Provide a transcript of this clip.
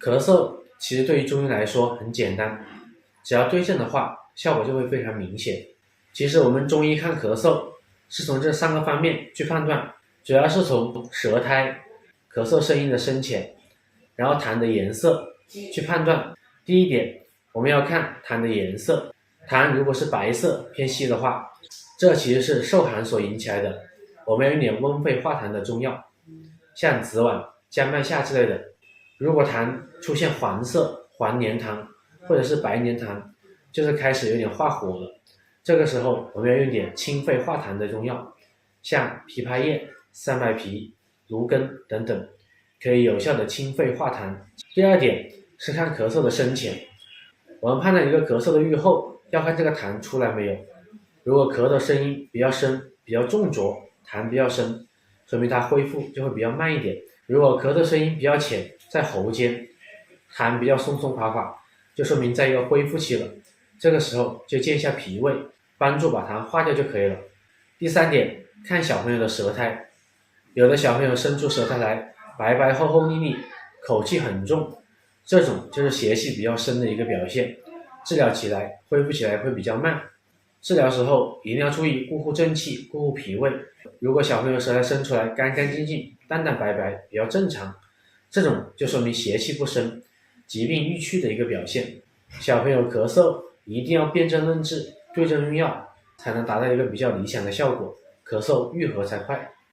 咳嗽其实对于中医来说很简单，只要对症的话，效果就会非常明显。其实我们中医看咳嗽是从这3个方面去判断，主要是从舌苔、咳嗽声音的深浅，然后痰的颜色去判断。第一点，我们要看痰的颜色，痰如果是白色偏稀的话，这其实是受寒所引起来的，我们要用点温肺化痰的中药，像紫菀、姜半夏之类的。如果痰出现黄色、黄黏痰或者是白黏痰，就是开始有点化火了，这个时候我们要用点清肺化痰的中药，像枇杷叶、三白皮、芦根等等，可以有效的清肺化痰。第二点是看咳嗽的深浅，我们判断一个咳嗽的预后，要看这个痰出来没有。如果咳的声音比较深、比较重浊，痰比较深，说明它恢复就会比较慢一点。如果咳的声音比较浅，在喉间，痰比较松松垮垮，就说明在一个恢复期了。这个时候就健一下脾胃，帮助把痰化掉就可以了。第三点，看小朋友的舌苔，有的小朋友伸出舌苔来，白白厚厚腻腻，口气很重，这种就是邪气比较深的一个表现，治疗起来、恢复起来会比较慢。治疗时候一定要注意固护正气、固护脾胃。如果小朋友舌苔伸出来干干净净、淡淡白白，比较正常，这种就说明邪气不深，疾病愈去的一个表现。小朋友咳嗽一定要辨证论治，对症用药，才能达到一个比较理想的效果，咳嗽愈合才快。